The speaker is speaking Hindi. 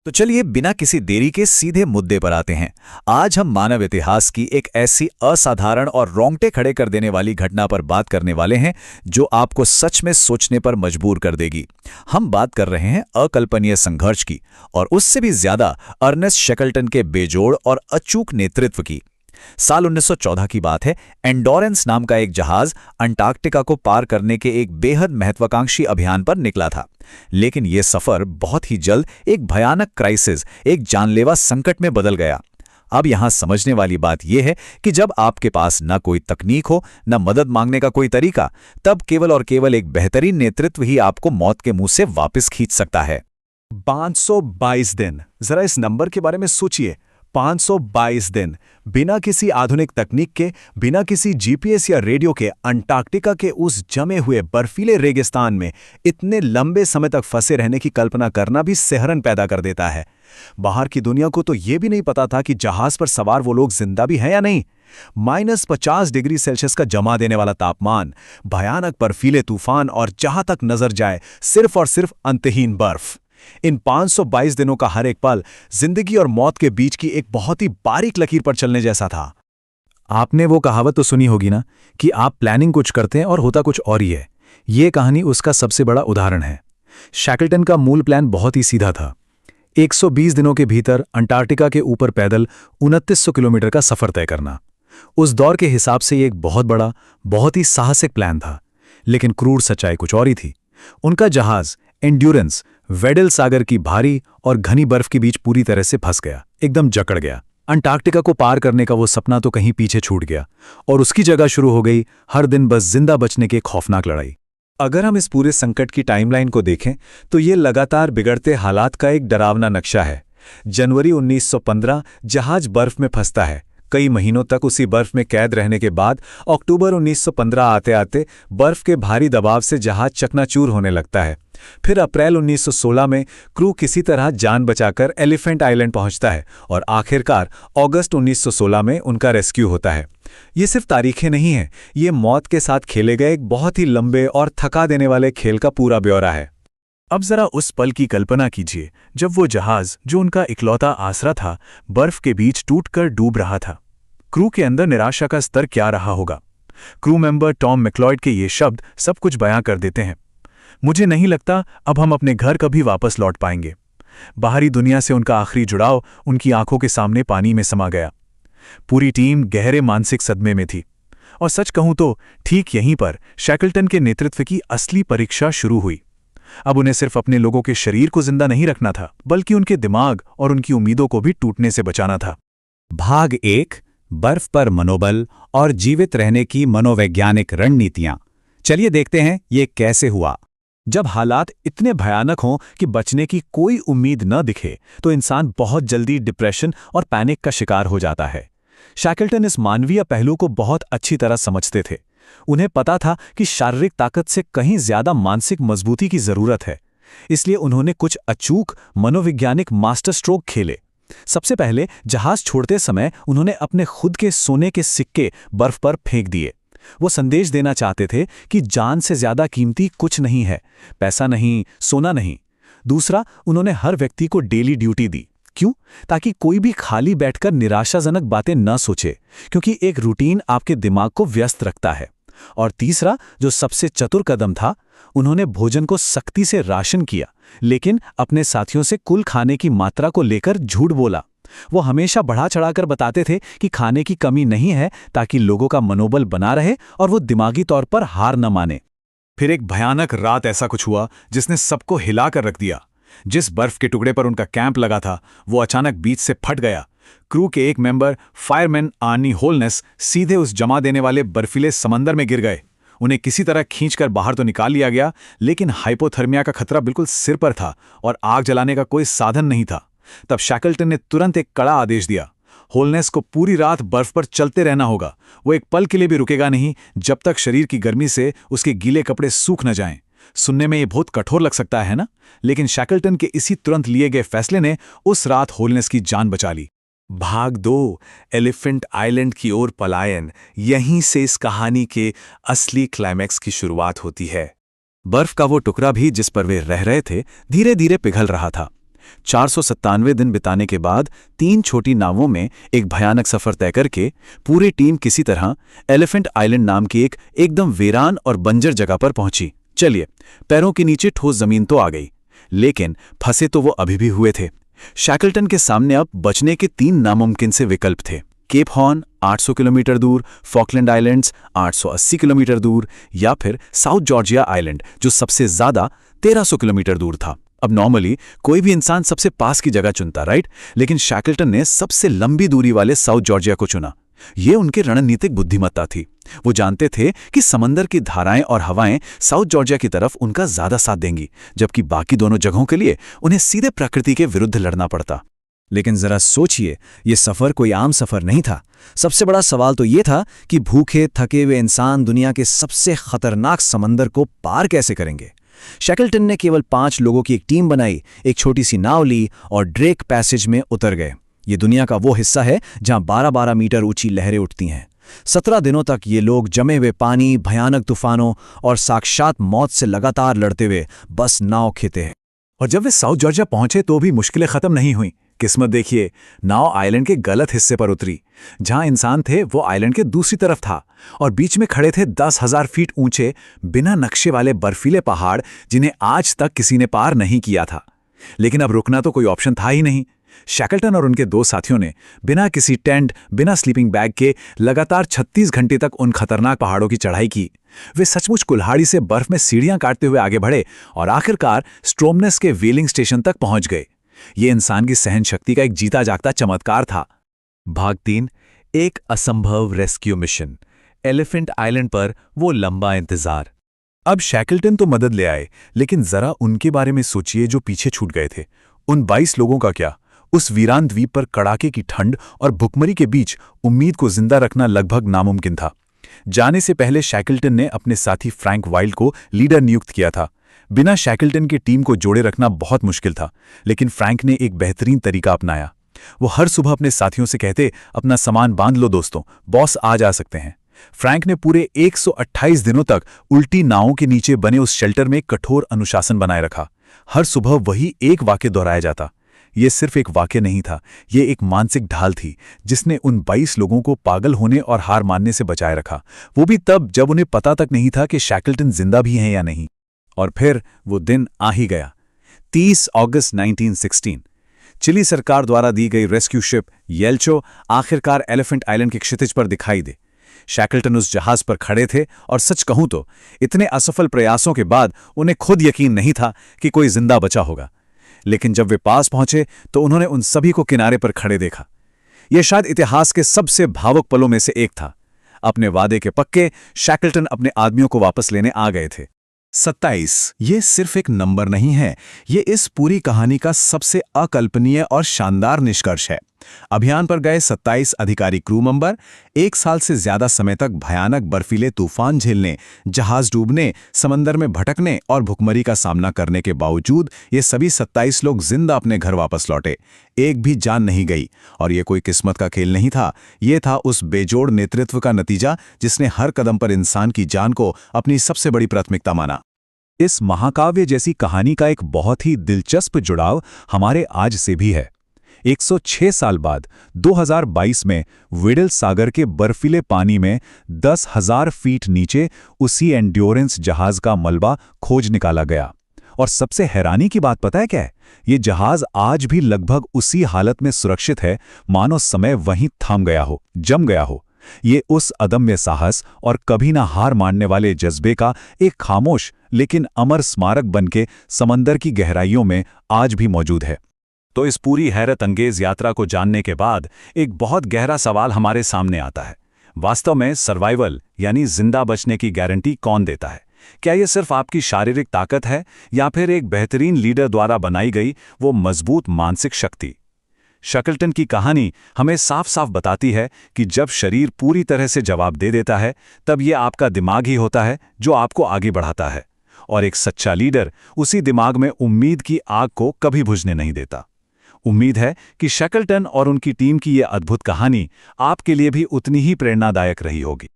तो चलिए बिना किसी देरी के सीधे मुद्दे पर आते हैं। आज हम मानव इतिहास की एक ऐसी असाधारण और रोंगटे खड़े कर देने वाली घटना पर बात करने वाले हैं जो आपको सच में सोचने पर मजबूर कर देगी। हम बात कर रहे हैं अकल्पनीय संघर्ष की, और उससे भी ज्यादा अर्नेस्ट शेकल्टन के बेजोड़ और अचूक नेतृत्व की। साल 1914 की बात है। एंडोरेंस नाम का एक जहाज अंटार्कटिका को पार करने के एक बेहद महत्वाकांक्षी अभियान पर निकला था। लेकिन यह सफर बहुत ही जल्द एक भयानक क्राइसिस, एक जानलेवा संकट में बदल गया। अब यहां समझने वाली बात यह है कि जब आपके पास न कोई तकनीक हो, न मदद मांगने का कोई तरीका, तब केवल और केवल एक बेहतरीन नेतृत्व ही आपको मौत के मुंह से वापस खींच सकता है। 522 दिन, जरा इस नंबर के बारे में सोचिए। 522 दिन बिना किसी आधुनिक तकनीक के, बिना किसी जीपीएस या रेडियो के अंटार्कटिका के उस जमे हुए बर्फीले रेगिस्तान में इतने लंबे समय तक फंसे रहने की कल्पना करना भी सिहरन पैदा कर देता है। बाहर की दुनिया को तो यह भी नहीं पता था कि जहाज पर सवार वो लोग जिंदा भी हैं या नहीं। -50 डिग्री सेल्सियस का जमा देने वाला तापमान, भयानक बर्फीले तूफान और जहां तक नजर जाए सिर्फ और सिर्फ अंतहीन बर्फ। इन 522 दिनों का हर एक पल जिंदगी और मौत के बीच की एक बहुत ही बारीक लकीर पर चलने जैसा था। आपने वो कहावत तो सुनी होगी ना कि आप प्लानिंग कुछ करते हैं और होता कुछ और ही है। ये कहानी उसका सबसे बड़ा उदाहरण है। शैकल्टन का मूल प्लान बहुत ही सीधा था। 120 दिनों के भीतर अंटार्कटिका के ऊपर पैदल 2900 किलोमीटर का सफर तय करना। उस दौर के हिसाब से ये एक बहुत बड़ा, बहुत ही साहसिक प्लान था। लेकिन क्रूर सच्चाई कुछ और ही थी। उनका जहाज एंड्योरेंस वेडल सागर की भारी और घनी बर्फ के बीच पूरी तरह से फंस गया, एकदम जकड़ गया। अंटार्कटिका को पार करने का वो सपना तो कहीं पीछे छूट गया और उसकी जगह शुरू हो गई हर दिन बस जिंदा बचने की एक खौफनाक लड़ाई। अगर हम इस पूरे संकट की टाइमलाइन को देखें तो ये लगातार बिगड़ते हालात का एक डरावना नक्शा है। जनवरी 1915 जहाज बर्फ में फंसता है। कई महीनों तक उसी बर्फ में कैद रहने के बाद अक्टूबर 1915 आते आते बर्फ के भारी दबाव से जहाज चकनाचूर होने लगता है। फिर अप्रैल 1916 में क्रू किसी तरह जान बचाकर एलिफेंट आइलैंड पहुंचता है और आखिरकार अगस्त 1916 में उनका रेस्क्यू होता है। ये सिर्फ तारीखें नहीं हैं, ये मौत के साथ खेले गए एक बहुत ही लंबे और थका देने वाले खेल का पूरा ब्यौरा है। अब जरा उस पल की कल्पना कीजिए जब वो जहाज, जो उनका इकलौता आसरा था, बर्फ के बीच टूटकर डूब रहा था। क्रू के अंदर निराशा का स्तर क्या रहा होगा। क्रू मेंबर टॉम मैक्लॉयड के ये शब्द सब कुछ बयां कर देते हैं। मुझे नहीं लगता अब हम अपने घर कभी वापस लौट पाएंगे। बाहरी दुनिया से उनका आखिरी जुड़ाव उनकी आंखों के सामने पानी में समा गया। पूरी टीम गहरे मानसिक सदमे में थी। और सच कहूं तो ठीक यहीं पर शैकल्टन के नेतृत्व की असली परीक्षा शुरू हुई। अब उन्हें सिर्फ अपने लोगों के शरीर को जिंदा नहीं रखना था, बल्कि उनके दिमाग और उनकी उम्मीदों को भी टूटने से बचाना था। भाग 1, बर्फ पर मनोबल और जीवित रहने की मनोवैज्ञानिक रणनीतियां। चलिए देखते हैं ये कैसे हुआ। जब हालात इतने भयानक हों कि बचने की कोई उम्मीद न दिखे, तो इंसान बहुत जल्दी डिप्रेशन और पैनिक का शिकार हो जाता है। शैकल्टन इस मानवीय पहलू को बहुत अच्छी तरह समझते थे। उन्हें पता था कि शारीरिक ताकत से कहीं ज्यादा मानसिक मजबूती की जरूरत है। इसलिए उन्होंने कुछ अचूक मनोवैज्ञानिक मास्टर स्ट्रोक खेले। सबसे पहले जहाज छोड़ते समय उन्होंने अपने खुद के सोने के सिक्के बर्फ पर फेंक दिए। वो संदेश देना चाहते थे कि जान से ज्यादा कीमती कुछ नहीं है, पैसा नहीं, सोना नहीं। दूसरा, उन्होंने हर व्यक्ति को डेली ड्यूटी दी। क्यों? ताकि कोई भी खाली बैठकर निराशाजनक बातें न सोचे, क्योंकि एक रूटीन आपके दिमाग को व्यस्त रखता है। और तीसरा, जो सबसे चतुर कदम था, उन्होंने भोजन को सख्ती से राशन किया, लेकिन अपने साथियों से कुल खाने की मात्रा को लेकर झूठ बोला। वो हमेशा बढ़ा चढ़ाकर बताते थे कि खाने की कमी नहीं है, ताकि लोगों का मनोबल बना रहे और वो दिमागी तौर पर हार न माने। फिर एक भयानक रात ऐसा कुछ हुआ जिसने सबको हिला कर रख दिया। जिस बर्फ के टुकड़े पर उनका कैंप लगा था, वो अचानक बीच से फट गया। क्रू के एक मेंबर फायरमैन आर्नी होलनेस सीधे उस जमा देने वाले बर्फीले समंदर में गिर गए। उन्हें किसी तरह खींचकर बाहर तो निकाल लिया गया, लेकिन हाइपोथर्मिया का खतरा बिल्कुल सिर पर था और आग जलाने का कोई साधन नहीं था। तब शैकल्टन ने तुरंत एक कड़ा आदेश दिया। होलनेस को पूरी रात बर्फ पर चलते रहना होगा। वो एक पल के लिए भी रुकेगा नहीं जब तक शरीर की गर्मी से उसके गीले कपड़े सूख न जाएं। सुनने में ये बहुत कठोर लग सकता है ना, लेकिन शैकल्टन के इसी तुरंत लिए गए फैसले ने उस रात होलनेस की जान बचा ली। भाग 2, एलिफेंट आइलैंड की ओर पलायन। यहीं से इस कहानी के असली क्लाइमैक्स की शुरुआत होती है। बर्फ का वो टुकड़ा भी जिस पर वे रह रहे थे, धीरे धीरे पिघल रहा था। 497 दिन बिताने के बाद 3 छोटी नावों में एक भयानक सफर तय करके पूरी टीम किसी तरह एलिफेंट आइलैंड नाम की एक एकदम वीरान और बंजर जगह पर पहुंची। चलिए, पैरों के नीचे ठोस जमीन तो आ गई, लेकिन फंसे तो वो अभी भी हुए थे। शैकल्टन के सामने अब बचने के 3 नामुमकिन से विकल्प थे। केप हॉर्न 800 किलोमीटर दूर, फॉकलैंड आइलैंड्स 880 किलोमीटर दूर, या फिर साउथ जॉर्जिया आइलैंड जो सबसे ज्यादा 1300 किलोमीटर दूर था। अब नॉर्मली कोई भी इंसान सबसे पास की जगह चुनता, राइट? लेकिन शैकल्टन ने सबसे लंबी दूरी वाले साउथ जॉर्जिया को चुना। ये उनकी रणनीतिक बुद्धिमत्ता थी। वो जानते थे कि समंदर की धाराएं और हवाएं साउथ जॉर्जिया की तरफ उनका ज्यादा साथ देंगी, जबकि बाकी दोनों जगहों के लिए उन्हें सीधे प्रकृति के विरुद्ध लड़ना पड़ता। लेकिन जरा सोचिए, ये सफर कोई आम सफर नहीं था। सबसे बड़ा सवाल तो ये था कि भूखे थके हुए इंसान दुनिया के सबसे खतरनाक समंदर को पार कैसे करेंगे। शैकल्टन ने केवल 5 लोगों की एक टीम बनाई, एक छोटी सी नाव ली और ड्रेक पैसेज में उतर गए। ये दुनिया का वो हिस्सा है जहां 12-12 मीटर ऊंची लहरें उठती हैं। 17 दिनों तक ये लोग जमे हुए पानी, भयानक तूफानों और साक्षात मौत से लगातार लड़ते हुए बस नाव खेते हैं। और जब वे साउथ जॉर्जिया पहुंचे तो भी मुश्किलें खत्म नहीं हुई। किस्मत देखिए, नाव आइलैंड के गलत हिस्से पर उतरी। जहां इंसान थे वो आइलैंड के दूसरी तरफ था, और बीच में खड़े थे 10,000 फीट ऊंचे बिना नक्शे वाले बर्फीले पहाड़, जिन्हें आज तक किसी ने पार नहीं किया था। लेकिन अब रुकना तो कोई ऑप्शन था ही नहीं। शैकल्टन और उनके 2 साथियों ने बिना किसी टेंट, बिना स्लीपिंग बैग के लगातार 36 घंटे तक उन खतरनाक पहाड़ों की चढ़ाई की। वे सचमुच कुल्हाड़ी से बर्फ में सीढ़ियां काटते हुए आगे बढ़े और आखिरकार स्ट्रोमनेस के व्हीलिंग स्टेशन तक पहुंच गए। ये इंसान की सहन शक्ति का एक जीता जागता चमत्कार था। भाग 3, एक असंभव रेस्क्यू मिशन। एलिफेंट आइलैंड पर वो लंबा इंतजार। अब शैकल्टन तो मदद ले आए, लेकिन जरा उनके बारे में सोचिए जो पीछे छूट गए थे। उन 22 लोगों का क्या? उस वीरान द्वीप पर कड़ाके की ठंड और भुखमरी के बीच उम्मीद को जिंदा रखना लगभग नामुमकिन था। जाने से पहले शैकल्टन ने अपने साथी फ्रैंक वाइल्ड को लीडर नियुक्त किया था। बिना शैकल्टन की टीम को जोड़े रखना बहुत मुश्किल था, लेकिन फ्रैंक ने एक बेहतरीन तरीका अपनाया। वो हर सुबह अपने साथियों से कहते, अपना सामान बांध लो दोस्तों, बॉस आज आ सकते हैं। फ्रैंक ने पूरे 128 दिनों तक उल्टी नावों के नीचे बने उस शेल्टर में कठोर अनुशासन बनाए रखा। हर सुबह वही एक वाक्य दोहराया जाता। ये सिर्फ एक वाक्य नहीं था, ये एक मानसिक ढाल थी जिसने उन 22 लोगों को पागल होने और हार मानने से बचाए रखा, वो भी तब जब उन्हें पता तक नहीं था कि शैकल्टन जिंदा भी हैं या नहीं। और फिर वो दिन आ ही गया। 30 अगस्त 1916 चिली सरकार द्वारा दी गई रेस्क्यू शिप येल्चो आखिरकार एलिफेंट आइलैंड के क्षितिज पर दिखाई दे। शैकल्टन उस जहाज पर खड़े थे और सच कहूं तो इतने असफल प्रयासों के बाद उन्हें खुद यकीन नहीं था कि कोई जिंदा बचा होगा। लेकिन जब वे पास पहुंचे तो उन्होंने उन सभी को किनारे पर खड़े देखा। यह शायद इतिहास के सबसे भावुक पलों में से एक था। अपने वादे के पक्के शैकल्टन अपने आदमियों को वापस लेने आ गए थे। 27 ये सिर्फ एक नंबर नहीं है, ये इस पूरी कहानी का सबसे अकल्पनीय और शानदार निष्कर्ष है। अभियान पर गए 27 अधिकारी क्रू मेंबर 1 साल से ज्यादा समय तक भयानक बर्फीले तूफान झेलने, जहाज डूबने, समंदर में भटकने और भुखमरी का सामना करने के बावजूद ये सभी 27 लोग जिंदा अपने घर वापस लौटे। एक भी जान नहीं गई, और ये कोई किस्मत का खेल नहीं था, ये था उस बेजोड़ नेतृत्व का नतीजा जिसने हर कदम पर इंसान की जान को अपनी सबसे बड़ी प्राथमिकता माना। इस महाकाव्य जैसी कहानी का एक बहुत ही दिलचस्प जुड़ाव हमारे आज से भी है। 106 साल बाद 2022 में विडल सागर के बर्फीले पानी में 10,000 फीट नीचे उसी एंड्योरेंस जहाज का मलबा खोज निकाला गया। और सबसे हैरानी की बात पता है क्या है? ये जहाज आज भी लगभग उसी हालत में सुरक्षित है, मानो समय वहीं थम गया हो, जम गया हो। ये उस अदम्य साहस और कभी ना हार मानने वाले जज्बे का एक खामोश लेकिन अमर स्मारक बनके समंदर की गहराइयों में आज भी मौजूद है। तो इस पूरी हैरत अंगेज यात्रा को जानने के बाद एक बहुत गहरा सवाल हमारे सामने आता है। वास्तव में सर्वाइवल यानी जिंदा बचने की गारंटी कौन देता है? क्या यह सिर्फ आपकी शारीरिक ताकत है, या फिर एक बेहतरीन लीडर द्वारा बनाई गई वो मजबूत मानसिक शक्ति? शैकल्टन की कहानी हमें साफ साफ बताती है कि जब शरीर पूरी तरह से जवाब दे देता है, तब यह आपका दिमाग ही होता है जो आपको आगे बढ़ाता है। और एक सच्चा लीडर उसी दिमाग में उम्मीद की आग को कभी बुझने नहीं देता। उम्मीद है कि शैकल्टन और उनकी टीम की यह अद्भुत कहानी आपके लिए भी उतनी ही प्रेरणादायक रही होगी।